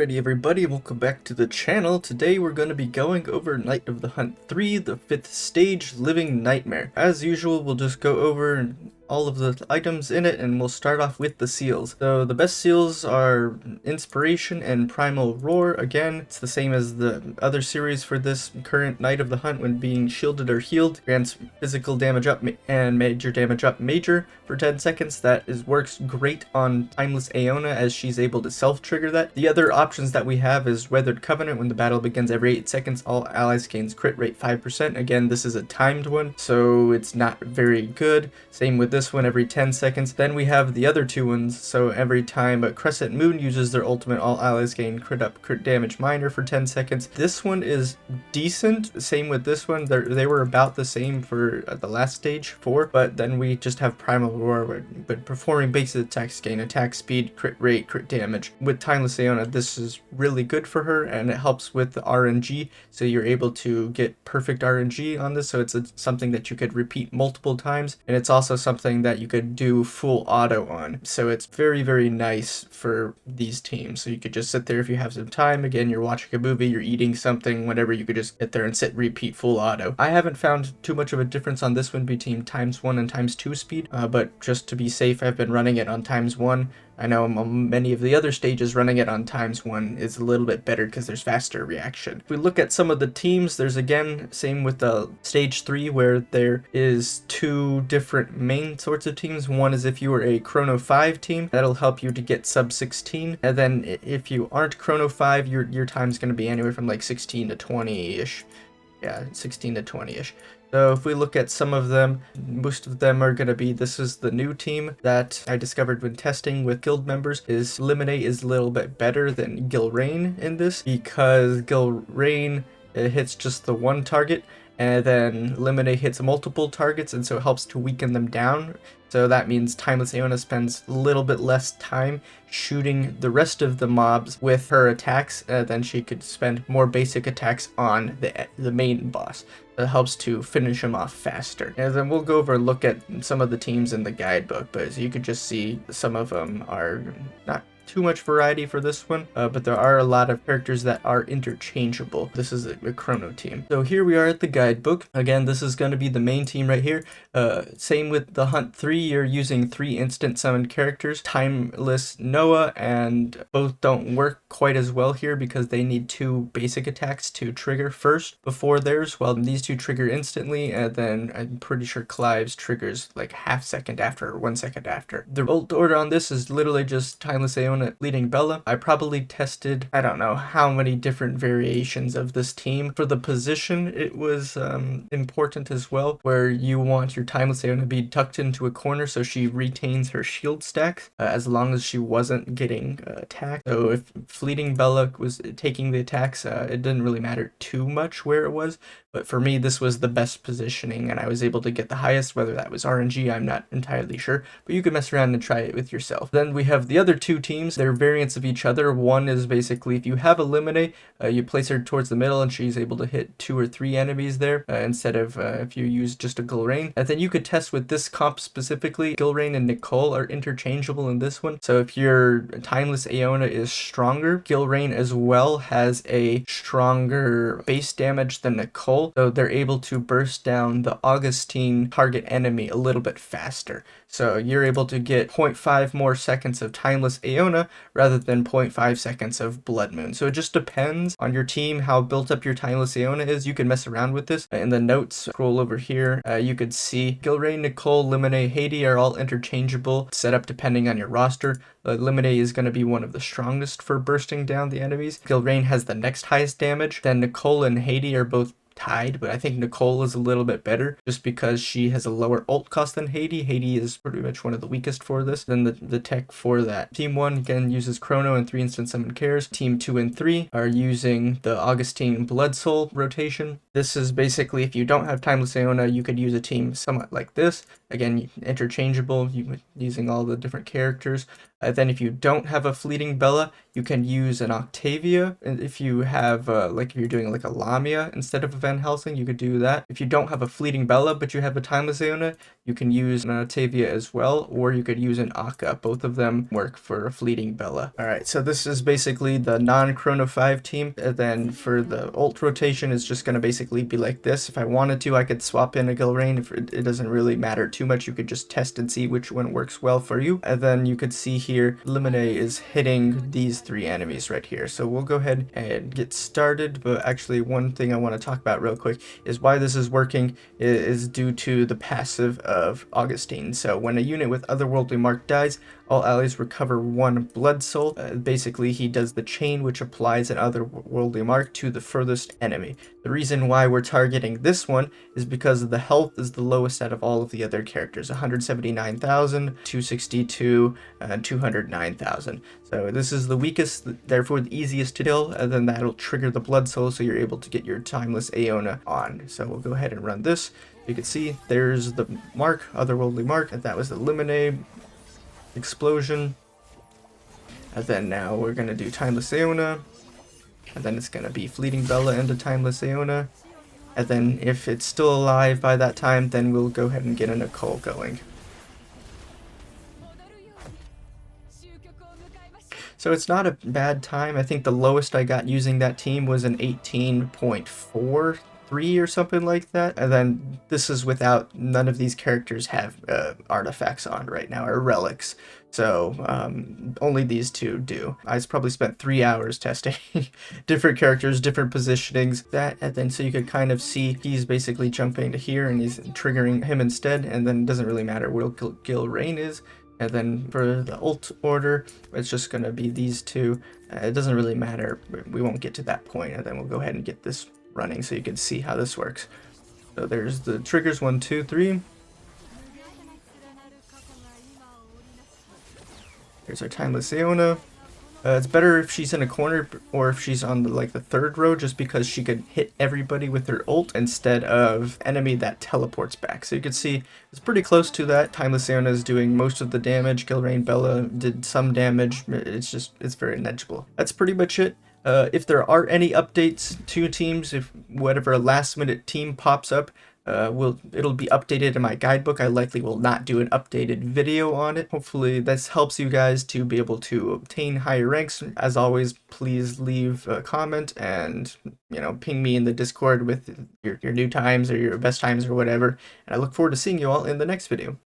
Alrighty everybody, welcome back to the channel. Today we're going to be going over Night of the Hunt 3, the 5th stage, Living Nightmare. As usual, we'll just go over all of the items in it, and we'll start off with the seals. So the best seals are Inspiration and Primal Roar. Again, it's the same as the other series for this current Night of the Hunt. When being shielded or healed, grants physical damage up and major damage up major for 10 seconds. That works great on Timeless Aeona, as she's able to self-trigger that. The other options that we have is Weathered Covenant. When the battle begins every 8 seconds, all allies gains crit rate 5%. Again, this is a timed one, so it's not very good. Same with this one, every 10 seconds. Then we have the other two ones, so every time a Crescent Moon uses their ultimate, all allies gain crit damage minor for 10 seconds. This one is decent. Same with this one. They were about the same for the last stage 4, but then we just have Primal Roar, but performing basic attacks gain attack speed, crit rate, crit damage. With Timeless Aeona, this is really good for her, and it helps with the RNG, so you're able to get perfect RNG on this, so it's something that you could repeat multiple times, and it's also something that you could do full auto on. So it's very, very nice for these teams. So you could just sit there if you have some time. Again, you're watching a movie, you're eating something, whatever, you could just sit there and repeat full auto. I haven't found too much of a difference on this one between ×1 and ×2 speed, but just to be safe, I've been running it on ×1. I know many of the other stages running it on ×1 is a little bit better because there's faster reaction. If we look at some of the teams, there's again, same with the stage 3, where there is 2 different main sorts of teams. One is if you are a Chrono 5 team, that'll help you to get sub 16. And then if you aren't Chrono 5, your time's going to be anywhere from like 16 to 20-ish. Yeah, 16 to 20-ish. So if we look at some of them, most of them are going to be, this is the new team that I discovered when testing with guild members, is Lemonade is a little bit better than Gilrain in this, because Gilrain hits just the one target, and then Lemonade hits multiple targets, and so it helps to weaken them down. So that means Timeless Aeona spends a little bit less time shooting the rest of the mobs with her attacks, then she could spend more basic attacks on the main boss. That helps to finish him off faster. And then we'll go over and look at some of the teams in the guidebook, but as you could just see, some of them are not too much variety for this one, but there are a lot of characters that are interchangeable. This is a Chrono team. So here we are at the guidebook. Again, this is going to be the main team right here. Same with the Hunt 3, you're using 3 instant summoned characters, Timeless Noah, and both don't work quite as well here because they need 2 basic attacks to trigger first before theirs, while these 2 trigger instantly, and then I'm pretty sure Clive's triggers like ½ second after or 1 second after. The ult order on this is literally just Timeless Aeona leading Bella. I probably tested, I don't know how many different variations of this team. For the position, it was important as well, where you want your Timeless Aeona to be tucked into a corner so she retains her shield stack as long as she wasn't getting attacked. So if Fleeting Bella was taking the attacks, it didn't really matter too much where it was, but for me this was the best positioning, and I was able to get the highest. Whether that was RNG, I'm not entirely sure, but you can mess around and try it with yourself. Then we have the other 2 teams. They're variants of each other. One is basically if you have a Lemonade, you place her towards the middle and she's able to hit 2 or 3 enemies there, instead of if you use just a Gilrain. And then you could test with this comp specifically. Gilrain and Nicole are interchangeable in this one, so if your Timeless Aeona is stronger, Gilrain as well has a stronger base damage than Nicole, so they're able to burst down the Augustine target enemy a little bit faster. So you're able to get 0.5 more seconds of Timeless Aeona rather than 0.5 seconds of Blood Moon. So it just depends on your team how built up your Timeless Aeona is. You can mess around with this. In the notes, scroll over here, you could see Gilrain, Nicole, Lemonade, Haiti are all interchangeable, set up depending on your roster. Lemonade is going to be one of the strongest for bursting down the enemies. Gilrain has the next highest damage. Then Nicole and Haiti are both tied, but I think Nicole is a little bit better just because she has a lower ult cost than Haiti. Haiti is pretty much one of the weakest for this. Then the tech for that. Team 1 again uses Chrono and 3 instant summon cares. Team 2 and 3 are using the Augustine Blood Soul rotation. This is basically if you don't have Timeless Aeona, you could use a team somewhat like this. Again, interchangeable, using all the different characters. Then if you don't have a Fleeting Bella, you can use an Octavia. And if you have, like if you're doing like a Lamia instead of a Van Helsing, you could do that. If you don't have a Fleeting Bella, but you have a Timeless Aeona, you can use an Octavia as well, or you could use an Akka. Both of them work for a Fleeting Bella. Alright, so this is basically the non-Chrono 5 team. And then for the ult rotation, it's just going to basically be like this. If I wanted to, I could swap in a Gilrain. If it doesn't really matter too much, you could just test and see which one works well for you. And then you could see here, Lemonade is hitting these 3 enemies right here. So we'll go ahead and get started. But actually, one thing I want to talk about real quick is why this is working is due to the passive of Augustine. So when a unit with Otherworldly Mark dies, all allies recover 1 blood soul. Basically, he does the chain which applies an Otherworldly Mark to the furthest enemy. The reason why we're targeting this one is because the health is the lowest out of all of the other characters. 179,000, 262, and 209,000. So this is the weakest, therefore the easiest to kill, and then that'll trigger the blood soul so you're able to get your Timeless Aeona on. So we'll go ahead and run this. You can see there's the mark, Otherworldly Mark, and that was the Lemonade explosion. And then now we're going to do Timeless Aeona. And then it's going to be Fleeting Bella into Timeless Aeona. And then if it's still alive by that time, then we'll go ahead and get a Nicole going. So it's not a bad time. I think the lowest I got using that team was an 18.43 or something like that. And then this is without, none of these characters have artifacts on right now, or relics. So only these 2 do. I probably spent 3 hours testing different characters, different positionings, and then so you could kind of see he's basically jumping to here and he's triggering him instead, and then it doesn't really matter where Gilrain is. And then for the ult order, it's just going to be these 2. It doesn't really matter. We won't get to that point, and then we'll go ahead and get this running so you can see how this works. So there's the triggers 1, 2, 3. Here's our Timeless Aeona. It's better if she's in a corner or if she's on the 3rd row, just because she could hit everybody with her ult instead of enemy that teleports back. So you can see it's pretty close to that. Timeless Aeona is doing most of the damage. Gilrain Bella did some damage. It's very negligible. That's pretty much it. If there are any updates to teams, if whatever last minute team pops up, it'll be updated in my guidebook. I likely will not do an updated video on it. Hopefully this helps you guys to be able to obtain higher ranks. As always, please leave a comment and ping me in the Discord with your new times or your best times or whatever. And I look forward to seeing you all in the next video.